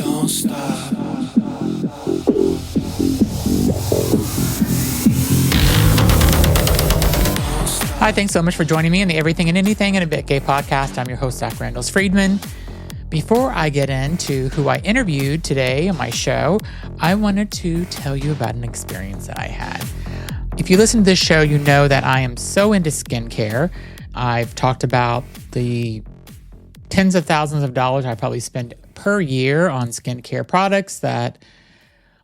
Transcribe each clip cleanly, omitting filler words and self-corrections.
Don't stop. Hi, thanks so much for joining me in the Everything and Anything in a Bit Gay podcast. I'm your host, Zach Randles-Friedman. Before I get into who I interviewed today on my show, I wanted to tell you about an experience that I had. If you listen to this show, you know that I am so into skincare. I've talked about the tens of thousands of dollars I probably spend per year on skincare products that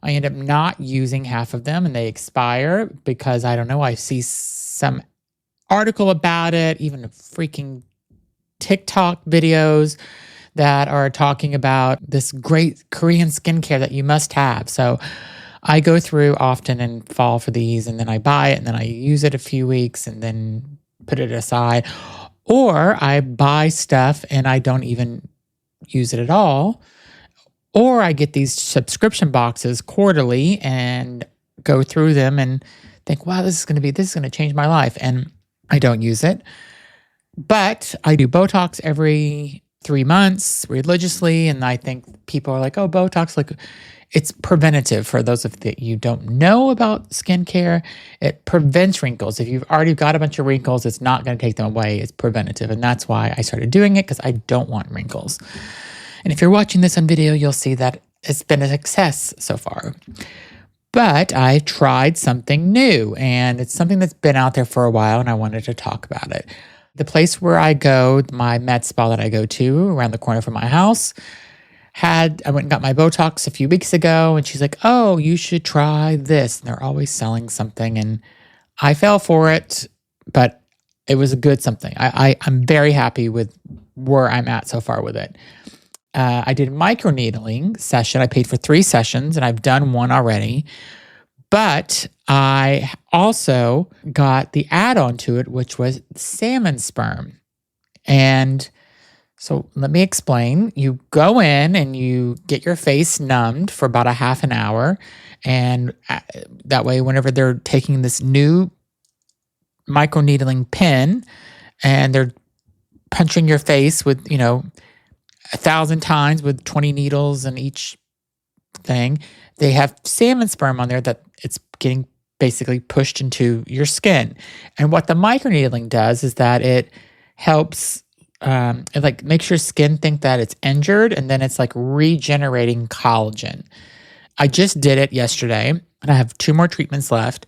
I end up not using half of them and they expire because, I don't know, I see some article about it, even freaking TikTok videos that are talking about this great Korean skincare that you must have. So I go through often and fall for these, and then I buy it, and then I use it a few weeks and then put it aside. Or I buy stuff and I don't even use it at all. Or I get these subscription boxes quarterly and go through them and think, wow, this is going to change my life. And I don't use it. But I do Botox every 3 months religiously. And I think people are like, oh, Botox, like it's preventative. For those of that you don't know about skincare, it prevents wrinkles. If you've already got a bunch of wrinkles, it's not going to take them away. It's preventative. And that's why I started doing it, because I don't want wrinkles. And if you're watching this on video, you'll see that it's been a success so far. But I tried something new, and it's something that's been out there for a while, and I wanted to talk about it. The place where I go, my med spa that I go to around the corner from my house, I went and got my Botox a few weeks ago, and she's like, oh, you should try this. And they're always selling something, and I fell for it, but it was a good something. I'm very happy with where I'm at so far with it. I did a microneedling session. I paid for 3 sessions, and I've done one already. But I also got the add-on to it, which was salmon sperm. And so let me explain. You go in and you get your face numbed for about a half an hour. And that way, whenever they're taking this new microneedling pin and they're punching your face with, 1,000 times with 20 needles in each thing, they have salmon sperm on there that it's getting basically pushed into your skin. And what the microneedling does is that it helps, it like makes your skin think that it's injured, and then it's like regenerating collagen. I just did it yesterday, and I have 2 more treatments left,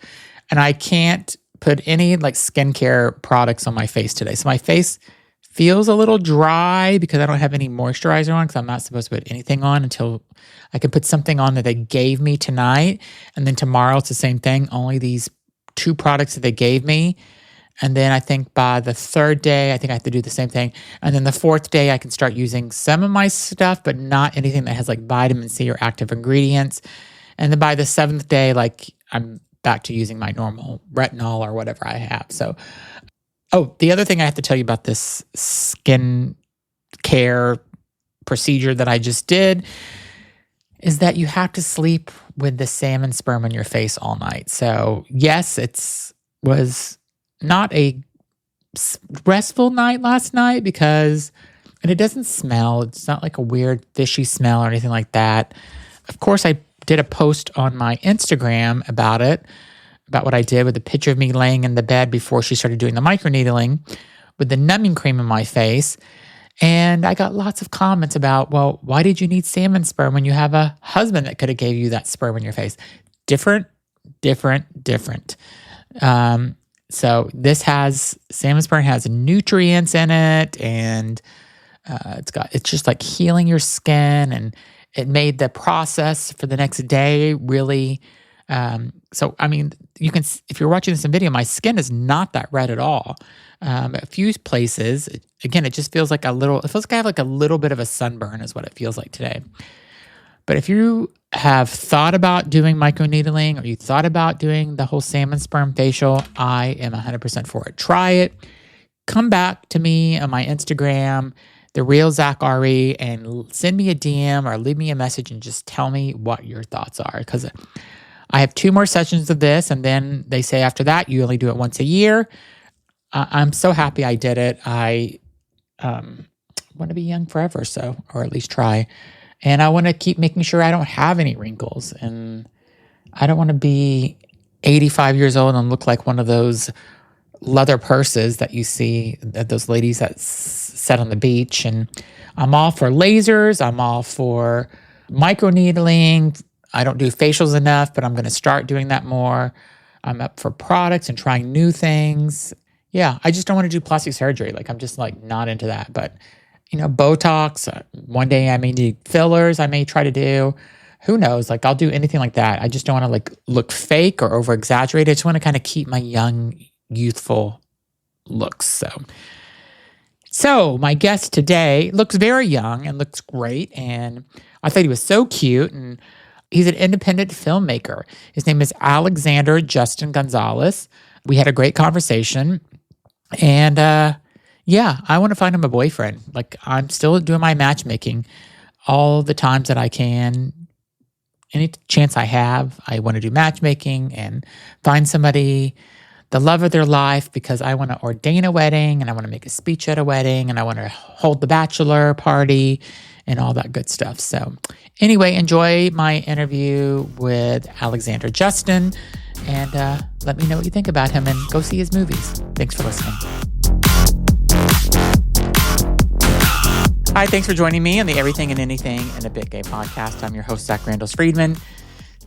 and I can't put any like skincare products on my face today. So my face feels a little dry because I don't have any moisturizer on, because I'm not supposed to put anything on until I can put something on that they gave me tonight. And then tomorrow it's the same thing, only these 2 products that they gave me. And then I think by the 3rd day, I think I have to do the same thing. And then the 4th day, I can start using some of my stuff, but not anything that has like vitamin C or active ingredients. And then by the 7th day, like I'm back to using my normal retinol or whatever I have. So, oh, the other thing I have to tell you about this skin care procedure that I just did is that you have to sleep with the salmon sperm on your face all night. So yes, was not a restful night last night and it doesn't smell. It's not like a weird fishy smell or anything like that. Of course, I did a post on my Instagram about it, about what I did with a picture of me laying in the bed before she started doing the microneedling with the numbing cream in my face. And I got lots of comments about, well, why did you need salmon sperm when you have a husband that could have gave you that sperm in your face? Different. So salmon sperm has nutrients in it, and it's just like healing your skin, and it made the process for the next day really. So, I mean, you can, if you're watching this in video, my skin is not that red at all. A few places, again, it just feels like it feels like I have like a little bit of a sunburn is what it feels like today. But if you have thought about doing microneedling, or you thought about doing the whole salmon sperm facial, I am 100% for it. Try it. Come back to me on my Instagram, The Real Zach RE, and send me a DM or leave me a message and just tell me what your thoughts are. Because I have 2 more sessions of this, and then they say after that, you only do it once a year. I'm so happy I did it. I want to be young forever, or at least try. And I want to keep making sure I don't have any wrinkles. And I don't want to be 85 years old and look like one of those leather purses that you see, those ladies that sit on the beach. And I'm all for lasers. I'm all for microneedling. I don't do facials enough, but I'm going to start doing that more. I'm up for products and trying new things. Yeah, I just don't want to do plastic surgery. Like, I'm just like not into that. But, Botox, one day I may need fillers, I may try to do. Who knows? Like, I'll do anything like that. I just don't want to like look fake or over exaggerated. I just want to kind of keep my young, youthful looks. So my guest today looks very young and looks great. And I thought he was so cute. And he's an independent filmmaker. His name is Alexander Justin Gonzalez. We had a great conversation. And I want to find him a boyfriend. Like, I'm still doing my matchmaking all the times that I can. Any chance I have, I want to do matchmaking and find somebody, the love of their life, because I want to ordain a wedding and I want to make a speech at a wedding and I want to hold the bachelor party and all that good stuff. So anyway, enjoy my interview with Alexander Justin and let me know what you think about him and go see his movies. Thanks for listening. Hi, thanks for joining me on the Everything and Anything in a Bit Gay podcast. I'm your host, Zach Randalls Friedman.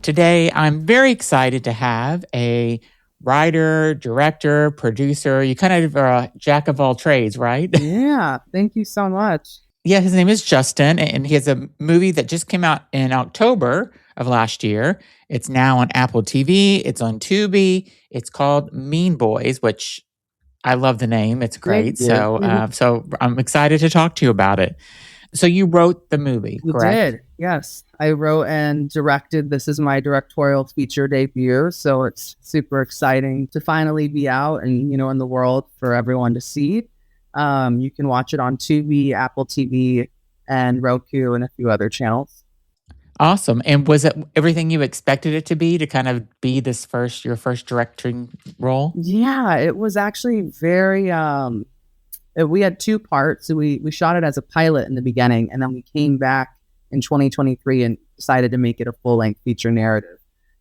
Today, I'm very excited to have a writer, director, producer. You kind of are a jack of all trades, right? Yeah, thank you so much. Yeah, his name is Justin, and he has a movie that just came out in October of last year. It's now on Apple TV. It's on Tubi. It's called Mean Boys, which I love the name. It's great. So I'm excited to talk to you about it. So you wrote the movie, correct? I did, yes. I wrote and directed. This is my directorial feature debut. So it's super exciting to finally be out and, in the world for everyone to see. You can watch it on Tubi, Apple TV, and Roku, and a few other channels. Awesome. And was it everything you expected it to be, to kind of be your first directing role? Yeah, it was actually very, we had two parts. So we shot it as a pilot in the beginning, and then we came back in 2023 and decided to make it a full-length feature narrative.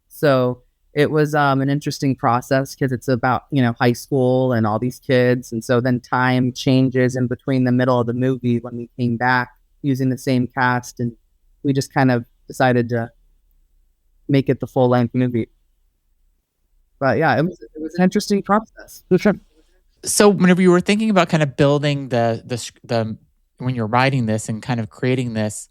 So it was an interesting process because it's about, high school and all these kids. And so then time changes in between the middle of the movie when we came back using the same cast, and we just kind of decided to make it the full-length movie. But yeah, it was an interesting process. So whenever you were thinking about kind of building the when you're writing this and kind of creating this,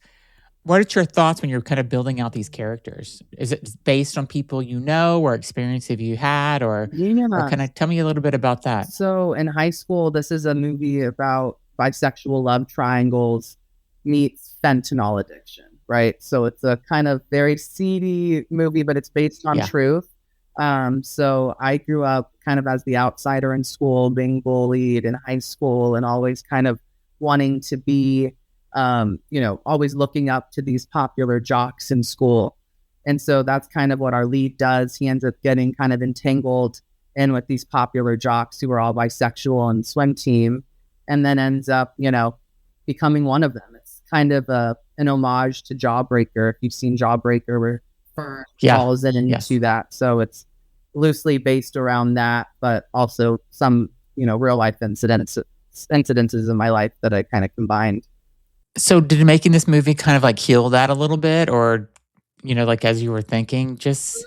what are your thoughts when you're kind of building out these characters? Is it based on people you know or experience have you had, or kind of tell me a little bit about that? So in high school, this is a movie about bisexual love triangles meets fentanyl addiction, right? So it's a kind of very seedy movie, but it's based on truth. So I grew up kind of as the outsider in school, being bullied in high school and always kind of wanting to be, always looking up to these popular jocks in school. And so that's kind of what our lead does. He ends up getting kind of entangled in with these popular jocks who are all bisexual on the swim team, and then ends up, becoming one of them. It's kind of an homage to Jawbreaker. If you've seen Jawbreaker, where Fern falls into that. So it's loosely based around that, but also some, real life incidences in my life that I kind of combined. So did making this movie kind of like heal that a little bit, or, like as you were thinking, just,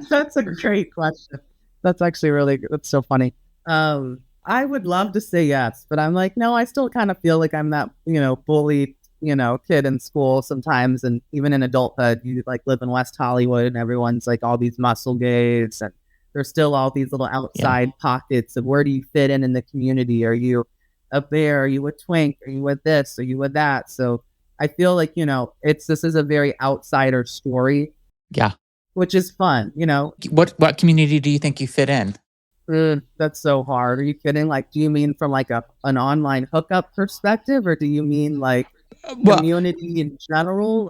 That's a great question. That's actually that's so funny. I would love to say yes, but I'm like, no, I still kind of feel like I'm that, bullied, kid in school sometimes. And even in adulthood, you like live in West Hollywood and everyone's like all these muscle gays, and there's still all these little outside pockets of where do you fit in the community? Are you a bear? Are you a twink? Are you with this? Are you with that? So I feel like, this is a very outsider story. Yeah. Which is fun, What community do you think you fit in? That's so hard. Are you kidding? Like, do you mean from like an online hookup perspective, or do you mean like community in general?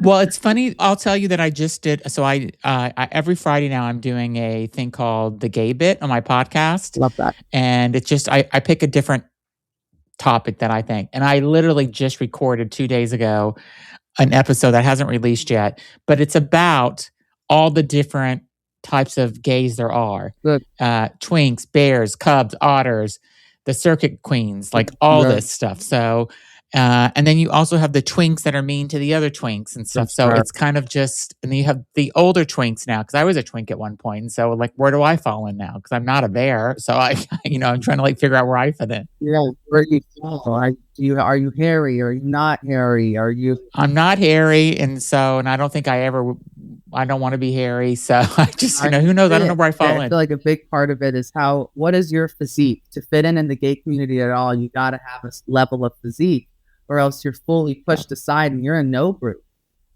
Well, it's funny. I'll tell you that I just did. So I every Friday now I'm doing a thing called The Gay Bit on my podcast. Love that. And it's just, I pick a different topic that I think. And I literally just recorded 2 days ago an episode that hasn't released yet, but it's about all the different types of gays there are. Good. Twinks, bears, cubs, otters, the circuit queens, like all this stuff. So, and then you also have the twinks that are mean to the other twinks and stuff. So it's kind of just, and then you have the older twinks now, because I was a twink at one point. And so like, where do I fall in now? Because I'm not a bear. So I'm trying to like figure out where I fit in. Yeah, where do you fall? Are you hairy? Are you not hairy? I'm not hairy. And I don't think I don't want to be hairy. So I just, who knows? I don't know where I fall in. I feel like a big part of it is what is your physique? To fit in the gay community at all, you got to have a level of physique, or else you're fully pushed aside and you're in no group.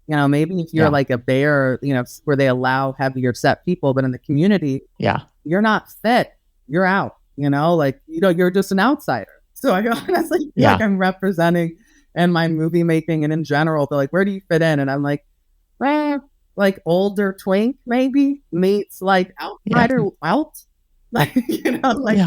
Maybe if you're like a bear, where they allow heavier set people, but in the community, you're not fit, you're out, you're just an outsider. So I honestly feel like I'm representing in my movie making and in general, they're like, where do you fit in? And I'm like, like older twink maybe meets like outsider out, like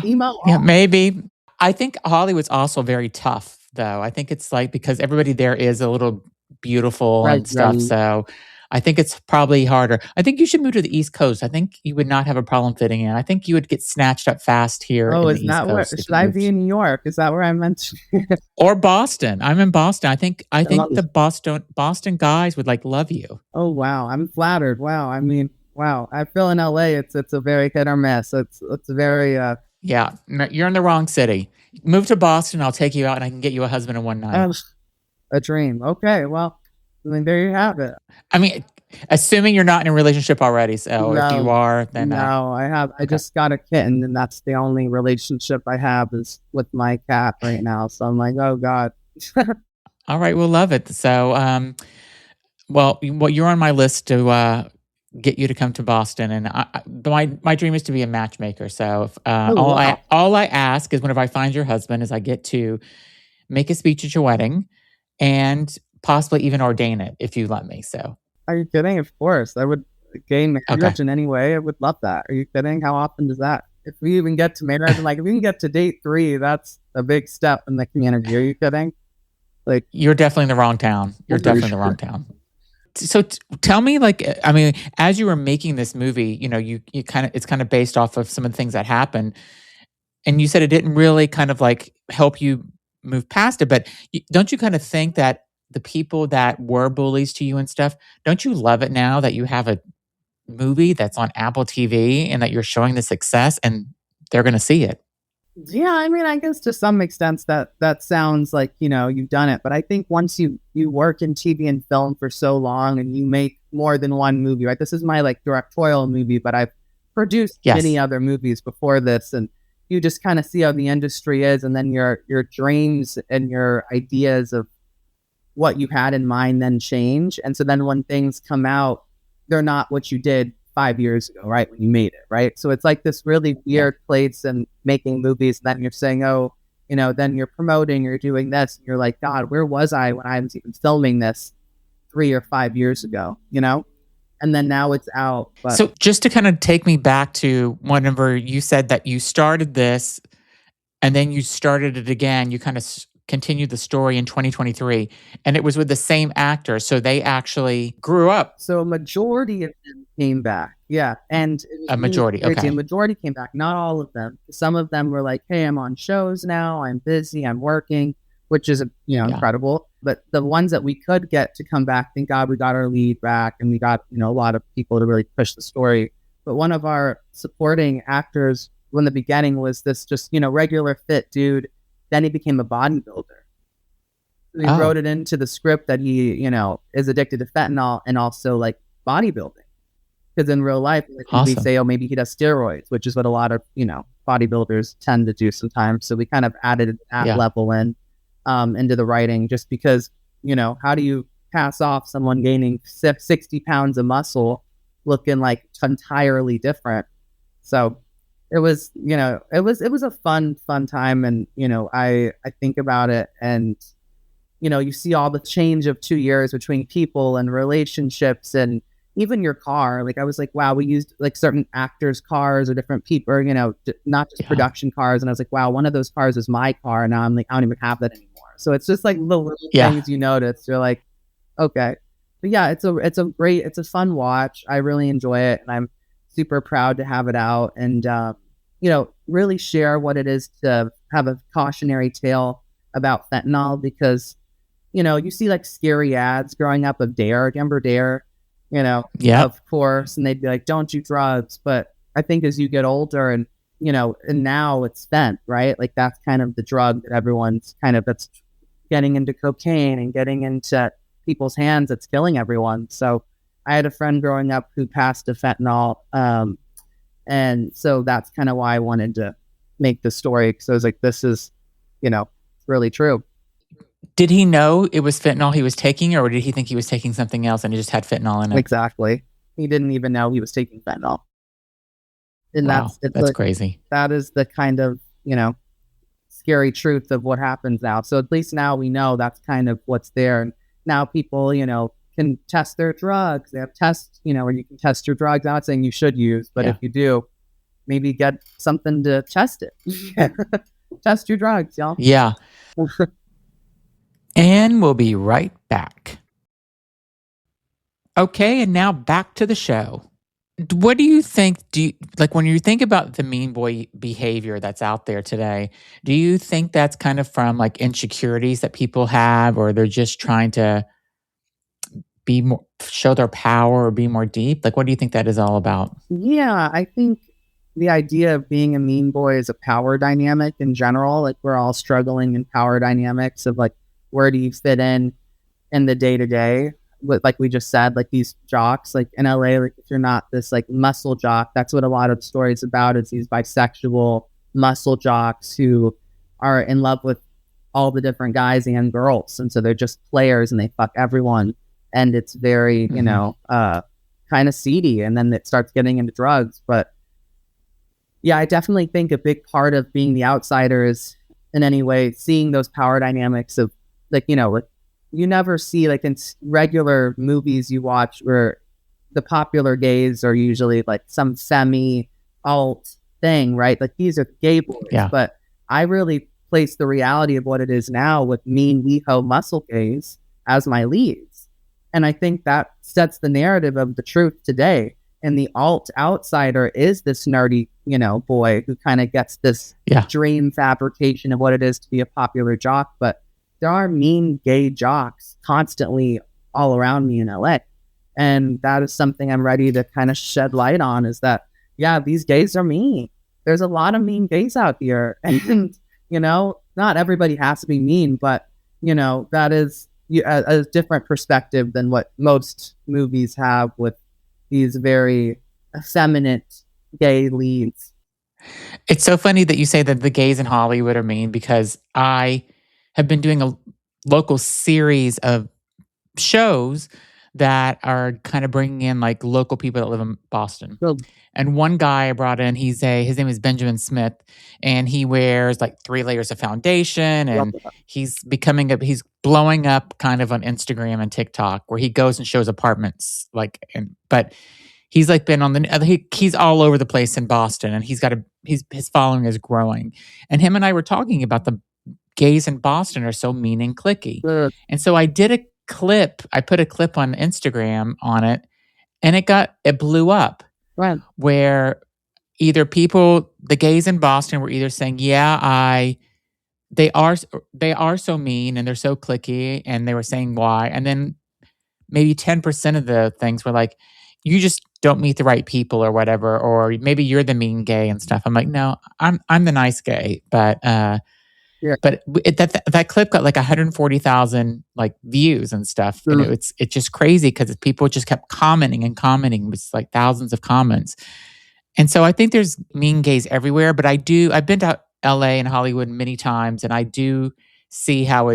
emo. Yeah, maybe. I think Hollywood's also very tough, though. I think it's like, because everybody there is a little beautiful and stuff. So I think it's probably harder. I think you should move to the East Coast. I think you would not have a problem fitting in. I think you would get snatched up fast here. Oh, is that where? Should I be in New York? Is that where I'm meant to? Or Boston? I'm in Boston. I think the Boston guys would like love you. Oh wow, I'm flattered. Wow, I mean, wow. I feel in LA, it's a very hit or miss. It's very. Yeah, you're in the wrong city. Move to Boston. I'll take you out, and I can get you a husband in one night. A dream. Okay, well, I mean, there you have it. I mean, assuming you're not in a relationship already. So if you are, then no, I have. Okay. I just got a kitten, and that's the only relationship I have is with my cat right now. So I'm like, oh God. All right, we'll love it. So, well, you're on my list to get you to come to Boston, and my dream is to be a matchmaker. So all I ask is, whenever I find your husband, is I get to make a speech at your wedding, and possibly even ordain it if you let me. So, are you kidding? Of course, I would gain marriage in any way. I would love that. Are you kidding? How often does that? If we even get to marriage, like if we can get to date 3, that's a big step in the community. Are you kidding? Like, you're definitely in the wrong town. You're definitely in the wrong town. So tell me, like, I mean, as you were making this movie, it's kind of based off of some of the things that happened, and you said it didn't really kind of like help you move past it. But don't you kind of think that the people that were bullies to you and stuff, don't you love it now that you have a movie that's on Apple TV and that you're showing the success and they're going to see it? Yeah, I mean, I guess to some extent that sounds like, you've done it. But I think once you work in TV and film for so long and you make more than one movie, right? This is my like directorial movie, but I've produced many other movies before this, and you just kind of see how the industry is, and then your dreams and your ideas of what you had in mind then change. And so then when things come out, they're not what you did 5 years ago, right? When you made it, right? So it's like this really weird place and making movies. And then you're saying, then you're promoting, you're doing this. And you're like, God, where was I when I was even filming this 3 or 5 years ago, And then now it's out. But so just to kind of take me back to whenever you said that you started this and then you started it again, you kind of continued the story in 2023, and it was with the same actors, so they actually grew up. So a majority of them came back, and a majority, okay. A majority came back, not all of them. Some of them were like, "Hey, I'm on shows now. I'm busy. I'm working," which is incredible. But the ones that we could get to come back, thank God, we got our lead back, and we got a lot of people to really push the story. But one of our supporting actors from the beginning was this just regular fit dude. Then he became a bodybuilder. He wrote it into the script that he, is addicted to fentanyl and also like bodybuilding. Because in real life, we say, maybe he does steroids, which is what a lot of, bodybuilders tend to do sometimes. So we kind of added that level into the writing, just because, how do you pass off someone gaining 60 pounds of muscle looking like entirely different? So it was, it was a fun time. And, I think about it, and, you see all the change of 2 years between people and relationships, and even your car. Like, I was like, wow, we used like certain actors' cars or different people, or, not just production cars. And I was like, wow, one of those cars is my car. And now I'm like, I don't even have that anymore. So it's just like the little things you notice. You're like, Okay. But yeah, it's a fun watch. I really enjoy it, and I'm super proud to have it out and really share what it is to have a cautionary tale about fentanyl because you see like scary ads growing up of Dare. Remember Dare? Yeah. Of course, and they'd be like, "Don't do drugs." But I think as you get older, and and now it's fent, right? Like that's kind of the drug that everyone's that's getting into cocaine and getting into people's hands. It's killing everyone. So I had a friend growing up who passed to fentanyl, and so that's kind of why I wanted to make the story because I was like, "This is, really true." Did he know it was fentanyl he was taking, or did he think he was taking something else and he just had fentanyl in it? Exactly. He didn't even know he was taking fentanyl. And wow, that's crazy. That is the kind of, scary truth of what happens now. So at least now we know that's kind of what's there. And now people, can test their drugs. They have tests, where you can test your drugs. I'm not saying you should use, but if you do, maybe get something to test it. Test your drugs, y'all. Yeah. And we'll be right back. Okay, and now back to the show. What do you think? When you think about the mean boy behavior that's out there today, do you think that's kind of from like insecurities that people have, or they're just trying to be more, show their power or be more deep? Like, what do you think that is all about? Yeah, I think the idea of being a mean boy is a power dynamic in general. Like we're all struggling in power dynamics of like, where do you fit in the day to day? Like we just said, like these jocks, like in LA, like if you're not this like muscle jock, that's what a lot of the stories about is these bisexual muscle jocks who are in love with all the different guys and girls. And so they're just players and they fuck everyone. And it's very, kind of seedy. And then it starts getting into drugs. But yeah, I definitely think a big part of being the outsider is in any way seeing those power dynamics of like, you never see like in regular movies you watch where the popular gays are usually like some semi-alt thing, right? Like these are gay boys. Yeah. But I really place the reality of what it is now with mean WeHo muscle gays as my leads. And I think that sets the narrative of the truth today. And the alt outsider is this nerdy, boy who kind of gets this dream fabrication of what it is to be a popular jock. But there are mean gay jocks constantly all around me in LA. And that is something I'm ready to kind of shed light on is that, yeah, these gays are mean. There's a lot of mean gays out here. And, not everybody has to be mean, but, that is a different perspective than what most movies have with these very effeminate gay leads. It's so funny that you say that the gays in Hollywood are mean because I have been doing a local series of shows that are kind of bringing in like local people that live in Boston. Well, and one guy I brought in, his name is Benjamin Smith, and he wears like 3 layers of foundation, and he's blowing up kind of on Instagram and TikTok where he goes and shows apartments but he's like been on he's all over the place in Boston, and his following is growing. And him and I were talking about the gays in Boston are so mean and cliquey. And so I did a clip. I put a clip on Instagram on it, and it blew up. Right. Where either the gays in Boston were either saying, they are so mean and they're so cliquey, and they were saying why. And then maybe 10% of the things were like, you just don't meet the right people or whatever, or maybe you're the mean gay and stuff. I'm like, no, I'm the nice gay, but but that clip got like 140,000 like views and stuff, and it's just crazy because people just kept commenting and commenting. It's like thousands of comments, and so I think there's mean gays everywhere. But I've been to LA and Hollywood many times, and I do see how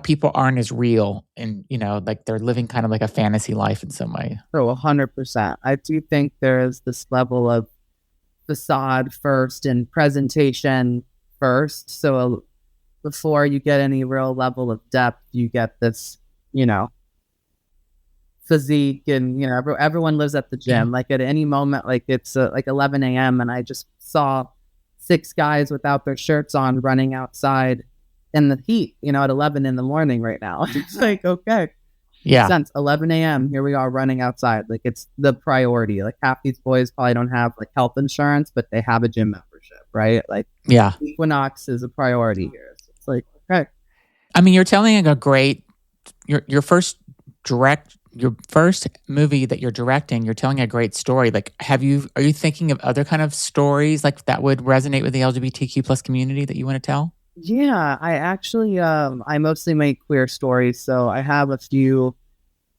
people aren't as real, and like they're living kind of like a fantasy life in some way. Oh, 100%. I do think there is this level of facade first and presentation first. So before you get any real level of depth, you get this, physique, and everyone lives at the gym. Like at any moment, like it's like 11 a.m. and I just saw 6 guys without their shirts on running outside in the heat, at 11 in the morning right now. It's like, okay, Yeah. Since 11 a.m. here we are running outside. Like, it's the priority. Like, half these boys probably don't have like health insurance, but they have a gym membership, right? Like, Yeah. Equinox is a priority here. So it's like, okay. I mean, you're telling a great, your first movie that you're directing, you're telling a great story. Like, are you thinking of other kind of stories like that would resonate with the LGBTQ plus community that you want to tell? Yeah, I actually, I mostly make queer stories. So I have a few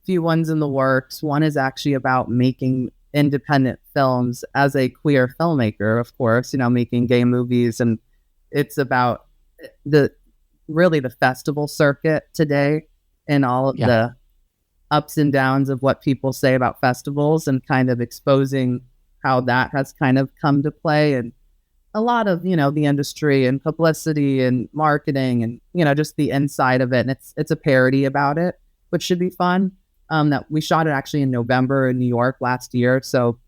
ones in the works. One is actually about making independent films as a queer filmmaker, of course, making gay movies. And it's about the festival circuit today and all of the ups and downs of what people say about festivals, and kind of exposing how that has kind of come to play, and a lot of, the industry and publicity and marketing and, just the inside of it. And it's a parody about it, which should be fun. That we shot it actually in November in New York last year. So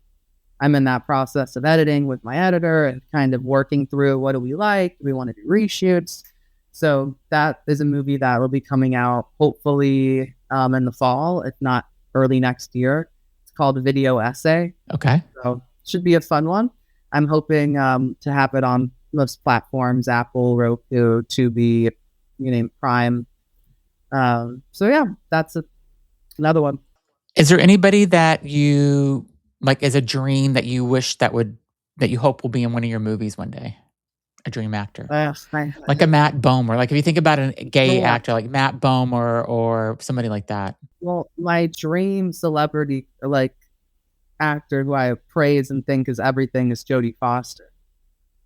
I'm in that process of editing with my editor and kind of working through what do we like? Do we want to do reshoots? So that is a movie that will be coming out hopefully in the fall, if not early next year. It's called Video Essay. Okay. So it should be a fun one. I'm hoping to have it on most platforms, Apple, Roku, Tubi, Prime. So yeah, that's another one. Is there anybody that you like as a dream that you wish that you hope will be in one of your movies one day? A dream actor. Like a Matt Bomer. Like if you think about a gay actor like Matt Bomer or somebody like that. Well, my dream celebrity, like actor who I praise and think is everything, is Jodie Foster.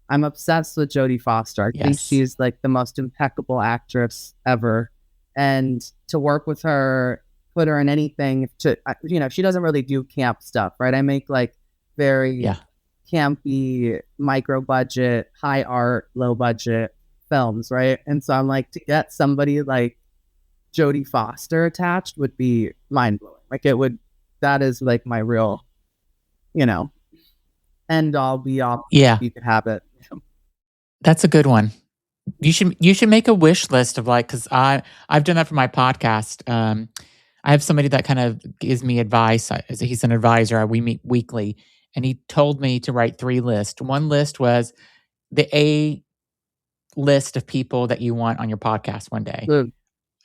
I'm obsessed with Jodie Foster. I think she's like the most impeccable actress ever. And to work with her, put her in anything, she doesn't really do camp stuff, right? I make like very campy, micro budget, high art, low budget films, right? And so I'm like, to get somebody like Jodie Foster attached would be mind blowing. Like that is like my real, end all be all. Yeah, you could have it. That's a good one. You should make a wish list of like, because I've done that for my podcast. I have somebody that kind of gives me advice. He's an advisor. We meet weekly. And he told me to write 3 lists. One list was the A list of people that you want on your podcast one day.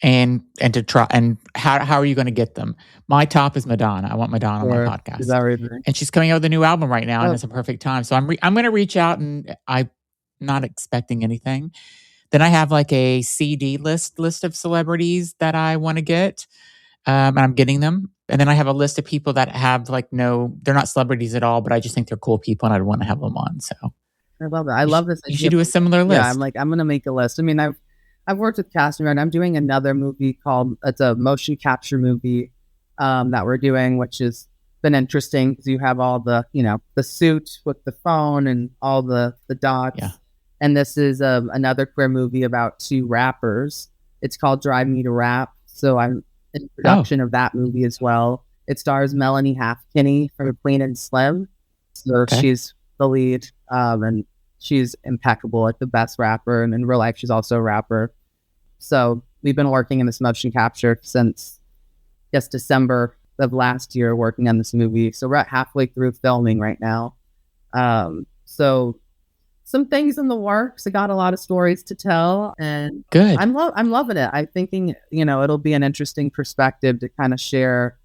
And to try, and how are you going to get them? My top is Madonna. I want Madonna on my podcast. Is that right? And she's coming out with a new album right now, and it's a perfect time. So I'm going to reach out, and I'm not expecting anything. Then I have like a CD list of celebrities that I want to get, and I'm getting them. And then I have a list of people that have like they're not celebrities at all, but I just think they're cool people, and I'd want to have them on. So I love that. I love this. You should do a similar list. Yeah, I'm going to make a list. I mean, I've worked with casting, and I'm doing another movie it's a motion capture movie that we're doing, which has been interesting because you have all the, the suit with the phone and all the dots. Yeah. And this is another queer movie about 2 rappers. It's called Drive Me to Rap. So I'm in production of that movie as well. It stars Melanie Halfkenny from Clean and Slim. So she's the lead, and she's impeccable, like the best rapper. And in real life, she's also a rapper. So we've been working in this motion capture since December of last year, working on this movie. So we're at halfway through filming right now. So some things in the works. I got a lot of stories to tell, and good. I'm loving it. I'm thinking, it'll be an interesting perspective to kind of share.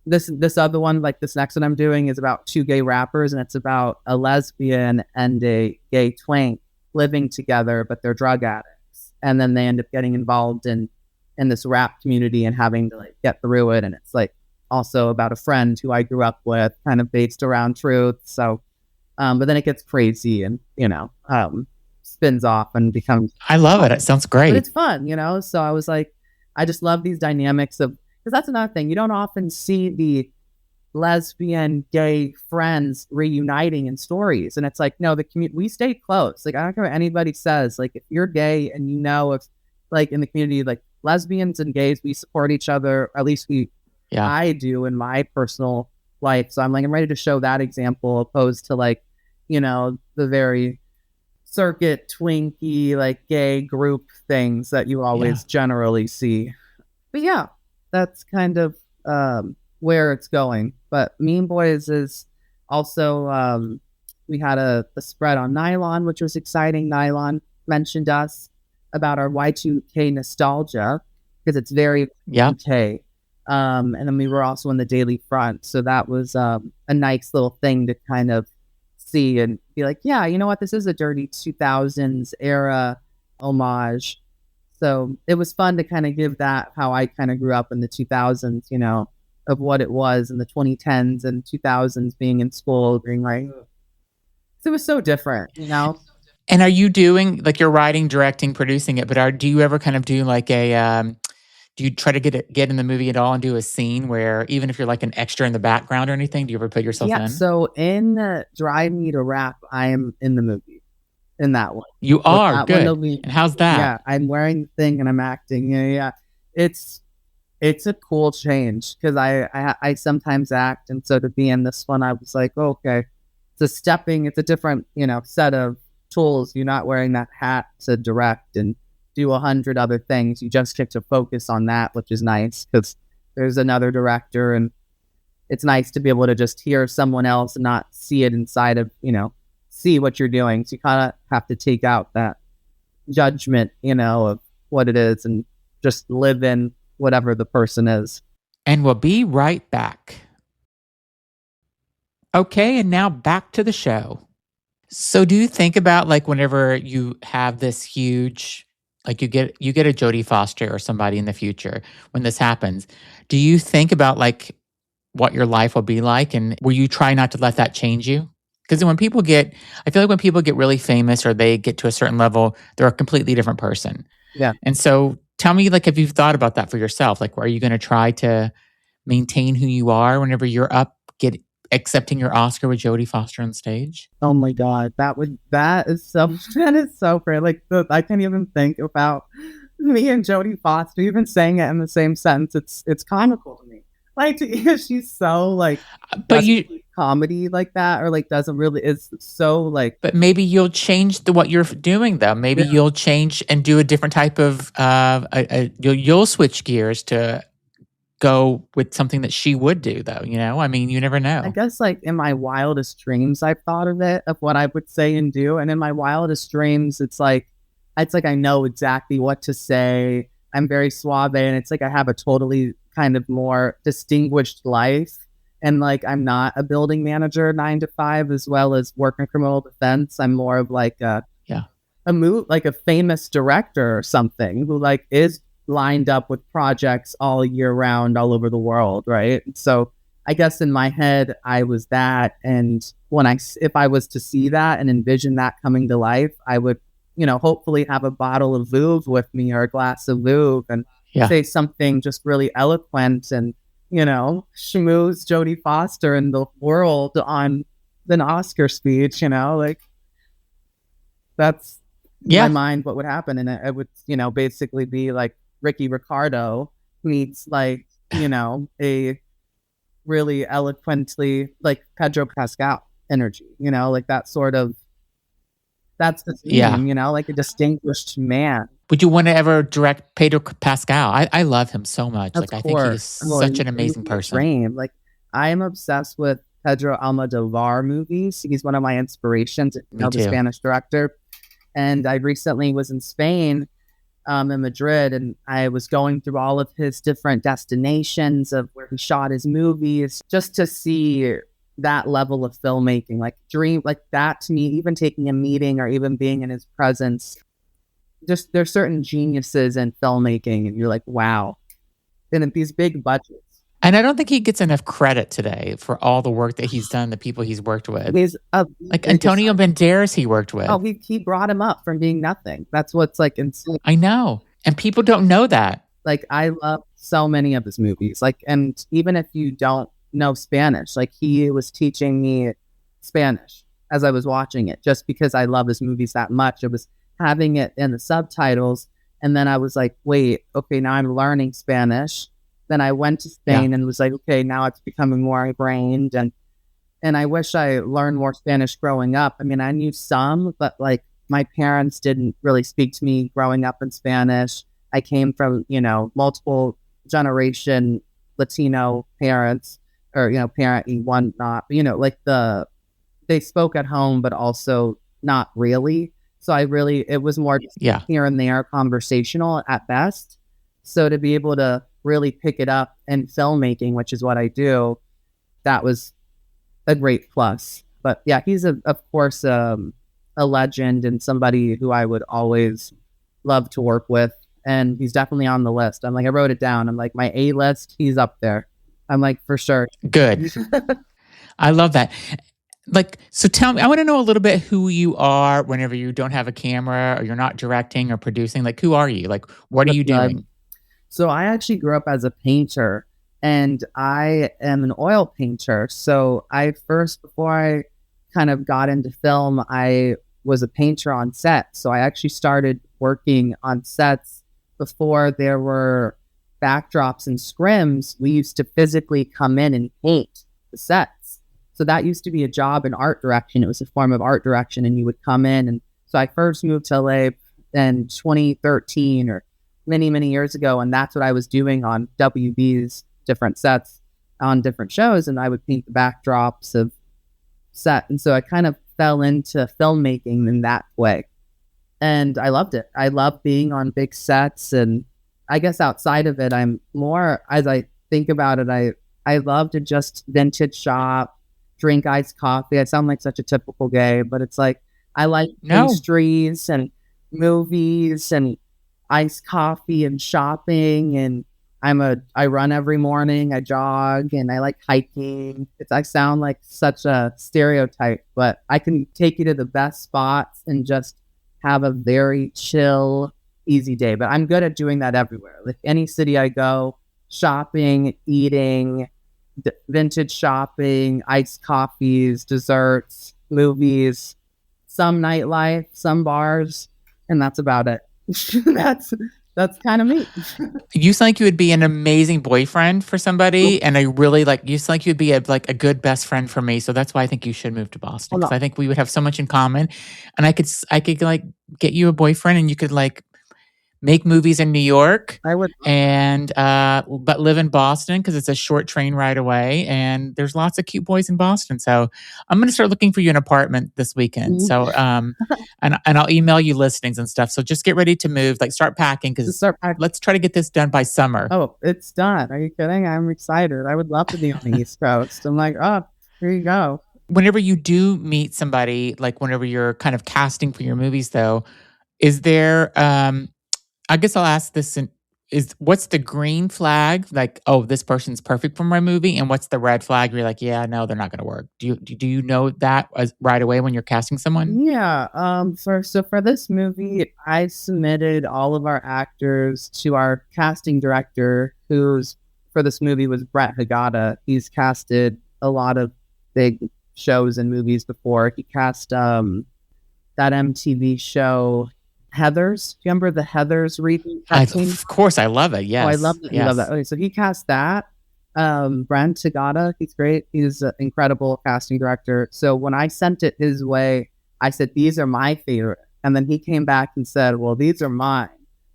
This other one, like this next one I'm doing, is about 2 gay rappers, and it's about a lesbian and a gay twink living together, but they're drug addicts, and then they end up getting involved in this rap community and having to like get through it. And it's like also about a friend who I grew up with, kind of based around truth. So but then it gets crazy and, spins off and becomes... I love it. It sounds great. But it's fun, So I was like, I just love these dynamics of... Because that's another thing. You don't often see the lesbian, gay friends reuniting in stories. And it's like, no, we stay close. Like, I don't care what anybody says. Like, if you're gay and if, like, in the community, like, lesbians and gays, we support each other. At least I do in my personal life. So I'm ready to show that example, opposed to like, the very circuit twinky, like gay group things that you always generally see. But yeah, that's kind of where it's going. But Mean Boys is also, we had a spread on Nylon, which was exciting. Nylon mentioned us about our Y2K nostalgia because it's very Yeah. UK. And then we were also in the Daily Front. So that was a nice little thing to kind of see and be like, yeah, you know what? This is a dirty 2000s era homage. So it was fun to kind of give that how I kind of grew up in the 2000s, you know, of what it was in the 2010s and 2000s being in school, being like, it was so different, you know? And are you doing like you're writing, directing, producing it? But do you ever kind of do like do you try to get in the movie at all and do a scene where even if you're like an extra in the background or anything, do you ever put yourself Yeah. in? So in Drive Me to Rap, I am in the movie in that one. You With are that one, good. they'll be, And how's that? yeah, I'm wearing the thing and I'm acting. Yeah, yeah. It's it's a cool change because I sometimes act, and so to be in this one, I was like, oh, okay, it's a different set of tools. You're not wearing that hat to direct and do 100 other things. You just get to focus on that, which is nice because there's another director, and it's nice to be able to just hear someone else and not see it inside of see what you're doing. So you kind of have to take out that judgment, of what it is and just live in whatever the person is. And we'll be right back. Okay, and now back to the show. So do you think about like whenever you have this huge like you get a Jodie Foster or somebody in the future when this happens, do you think about like what your life will be like and will you try not to let that change you? Because I feel like when people get really famous or they get to a certain level, they're a completely different person. Yeah. And so tell me like if you've thought about that for yourself, like are you going to try to maintain who you are whenever you're up accepting your Oscar with Jodie Foster on stage? Oh my god, that is so that is so great. Like I can't even think about me and Jodie Foster even saying it in the same sentence. It's comical to me. Like she's so like, but you comedy like that, or like doesn't really is so like. But maybe you'll change what you're doing though. Maybe you'll change and do a different type of. You'll switch gears to go with something that she would do though. I mean, you never know. I guess like in my wildest dreams, I've thought of it of what I would say and do, and in my wildest dreams, it's like I know exactly what to say. I'm very suave, and it's like I have a totally kind of more distinguished life. And like I'm not a building manager 9 to 5 as well as work in criminal defense. I'm more of like like a famous director or something who like is lined up with projects all year round all over the world, right? So I guess in my head I was that, and if I was to see that and envision that coming to life, I would hopefully have a bottle of Vouv with me or a glass of Vouv and say something just really eloquent and schmooze Jodie Foster in the world on an Oscar speech, like that's my mind what would happen. And it would, basically be like Ricky Ricardo meets like, a really eloquently like Pedro Pascal energy, like that sort of, that's the theme, like a distinguished man. Would you want to ever direct Pedro Pascal? I love him so much. Of like I course. think he's such an amazing person. Dream. Like I am obsessed with Pedro Almodóvar movies. He's one of my inspirations. The Spanish director. And I recently was in Spain, in Madrid, and I was going through all of his different destinations of where he shot his movies, just to see that level of filmmaking, like that to me, even taking a meeting or even being in his presence. Just there's certain geniuses in filmmaking, and you're like, wow. And at these big budgets. And I don't think he gets enough credit today for all the work that he's done, the people he's worked with. Like Antonio Banderas he worked with. Oh, he brought him up from being nothing. That's what's like insane. I know. And people don't know that. Like I love so many of his movies. Like, and even if you don't know Spanish, like he was teaching me Spanish as I was watching it, just because I love his movies that much. It was having it in the subtitles. And then I was like, wait, okay, now I'm learning Spanish. Then I went to Spain and was like, okay, now it's becoming more ingrained. And I wish I learned more Spanish growing up. I mean, I knew some, but like my parents didn't really speak to me growing up in Spanish. I came from, multiple generation Latino parents, or, parenting one not, like they spoke at home, but also not really. So it was more here and there conversational at best. So to be able to really pick it up in filmmaking, which is what I do, that was a great plus. But yeah, he's of course a legend and somebody who I would always love to work with. And he's definitely on the list. I'm like, I wrote it down. I'm like, my A list, he's up there. I'm like, for sure. Good. I love that. Like, so tell me, I want to know a little bit who you are whenever you don't have a camera or you're not directing or producing. Like, who are you? Like, what are you doing? So I actually grew up as a painter, and I am an oil painter. So before I kind of got into film, I was a painter on set. So I actually started working on sets before there were backdrops and scrims. We used to physically come in and paint the sets. So that used to be a job in art direction. It was a form of art direction, and you would come in. And so I first moved to LA in 2013 or many, many years ago. And that's what I was doing on WB's different sets on different shows. And I would paint the backdrops of set. And so I kind of fell into filmmaking in that way. And I loved it. I love being on big sets. And I guess outside of it, I'm more, as I think about it, I love to just vintage shop, drink iced coffee. I sound like such a typical gay, but it's like, I like pastries and movies and iced coffee and shopping. And I run every morning, I jog, and I like hiking. I sound like such a stereotype, but I can take you to the best spots and just have a very chill, easy day. But I'm good at doing that everywhere. Like any city I go, shopping, eating, vintage shopping, iced coffees, desserts, movies, some nightlife, some bars, and that's about it. That's kind of me. You sound like you would be an amazing boyfriend for somebody, and I really you sound like you'd be a good best friend for me. So that's why I think you should move to Boston, because I think we would have so much in common, and I could like get you a boyfriend, and you could like make movies in New York. I would, and but live in Boston because it's a short train ride away, and there's lots of cute boys in Boston. So I'm going to start looking for you an apartment this weekend. So and I'll email you listings and stuff. So just get ready to move. Like start packing, because let's try to get this done by summer. Oh, it's done. Are you kidding? I'm excited. I would love to be on the East Coast. I'm like, oh, here you go. Whenever you do meet somebody, like whenever you're kind of casting for your movies, though, is there I guess I'll ask this: what's the green flag? Like, oh, this person's perfect for my movie, and what's the red flag? You're like, yeah, no, they're not going to work. Do you know that right away when you're casting someone? Yeah. For this movie, I submitted all of our actors to our casting director, who's for this movie was Brett Hagata. He's casted a lot of big shows and movies before. He cast that MTV show Heathers. Do you remember the Heathers reboot? Of course, I love it. Yes. Oh, I love it. Yes. Love that. Okay, so he cast that. Brent Tagata, he's great. He's an incredible casting director. So when I sent it his way, I said, these are my favorite. And then he came back and said, well, these are mine.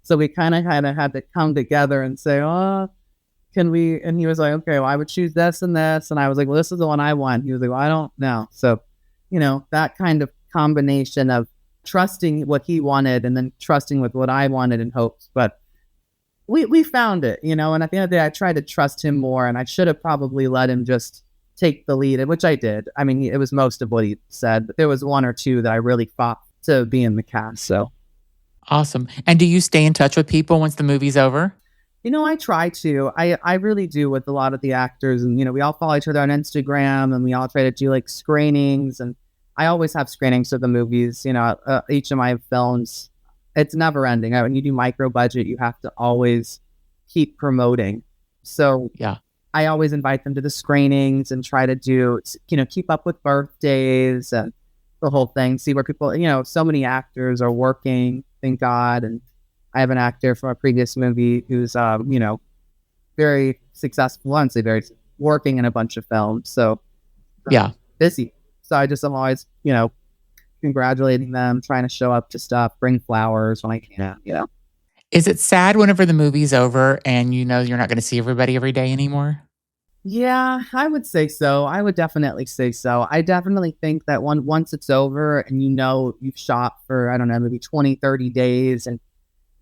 So we kind of had to come together and say, oh, can we? And he was like, okay, well, I would choose this and this. And I was like, well, this is the one I want. He was like, well, I don't know. So, that kind of combination of trusting what he wanted and then trusting with what I wanted in hopes. But we found it, and at the end of the day, I tried to trust him more, and I should have probably let him just take the lead, which I did. I mean, it was most of what he said, but there was one or two that I really fought to be in the cast. So awesome. And do you stay in touch with people once the movie's over? I try to. I really do with a lot of the actors, and we all follow each other on Instagram, and we all try to do like screenings, and I always have screenings of the movies, each of my films. It's never ending. When you do micro budget, you have to always keep promoting. So yeah, I always invite them to the screenings and try to do, keep up with birthdays and the whole thing. See where people, so many actors are working, thank God. And I have an actor from a previous movie who's, very successful, and very working in a bunch of films. So yeah, busy. So I'm always, congratulating them, trying to show up to stuff, bring flowers when I can, Is it sad whenever the movie's over and you know you're not going to see everybody every day anymore? Yeah, I would say so. I would definitely say so. I definitely think that once it's over and you know you've shot for, I don't know, maybe 20, 30 days and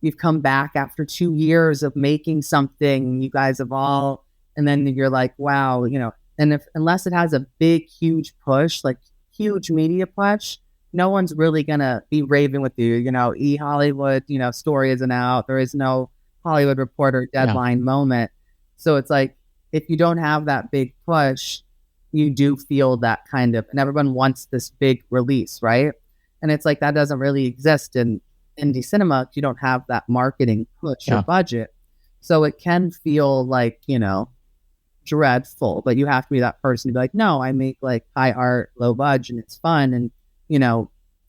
you've come back after 2 years of making something, you guys have all, and then you're like, wow, and unless it has a big, huge push, like huge media push, no one's really gonna be raving with you. Hollywood, story isn't out. There is no Hollywood Reporter deadline moment. So it's like, if you don't have that big push, you do feel that kind of, and everyone wants this big release, right? And it's like, that doesn't really exist in indie cinema. You don't have that marketing push or budget. So it can feel like, dreadful, but you have to be that person to be like, no, I make like high art, low budget, and it's fun. And,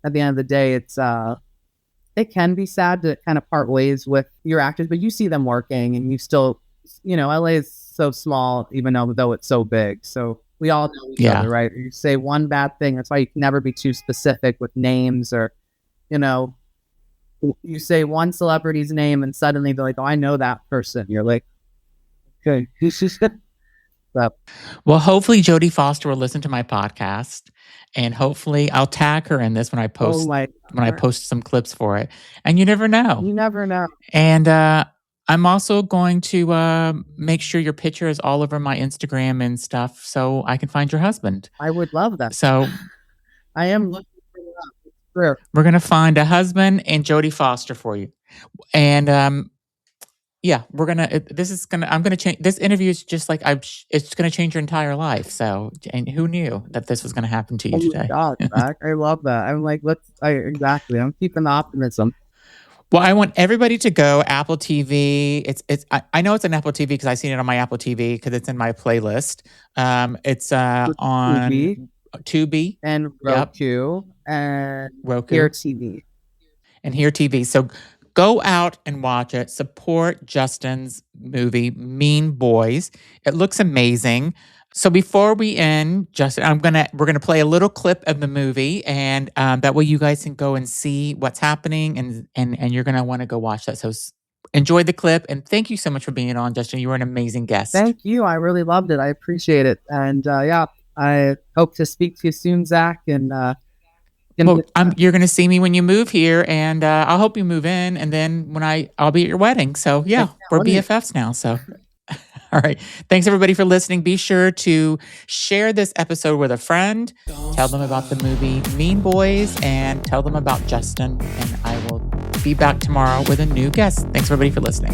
at the end of the day, it can be sad to kind of part ways with your actors, but you see them working and you still, LA is so small, even though it's so big. So we all know each other, right? You say one bad thing. That's why you can never be too specific with names or, you say one celebrity's name and suddenly they're like, oh, I know that person. You're like, okay. Well, hopefully Jodie Foster will listen to my podcast, and hopefully I'll tag her in this when I post I post some clips for it. And you never know. You never know. And I'm also going to make sure your picture is all over my Instagram and stuff so I can find your husband. I would love that. So I am looking for that. We're going to find a husband and Jodie Foster for you. And we're going to, I'm going to change, this interview is just like, it's going to change your entire life. So, and who knew that this was going to happen to you today? Oh my God, Zach, I love that. I'm like, exactly. I'm keeping the optimism. Well, I want everybody to go Apple TV. I know it's on Apple TV because I've seen it on my Apple TV because it's in my playlist. It's on Tubi and Roku and Here TV. And Here TV. So go out and watch it. Support Justin's movie, Mean Boys. It looks amazing. So before we end, Justin, we're gonna play a little clip of the movie, and that way you guys can go and see what's happening, and you're gonna want to go watch that. So enjoy the clip, and thank you so much for being on, Justin. You were an amazing guest. Thank you. I really loved it. I appreciate it, and I hope to speak to you soon, Zach. And you're gonna see me when you move here, and I'll help you move in, and then I'll be at your wedding. So we're BFFs now. So. All right. Thanks, everybody, for listening. Be sure to share this episode with a friend. Tell them about the movie Mean Boys and tell them about Justin. And I will be back tomorrow with a new guest. Thanks, everybody, for listening.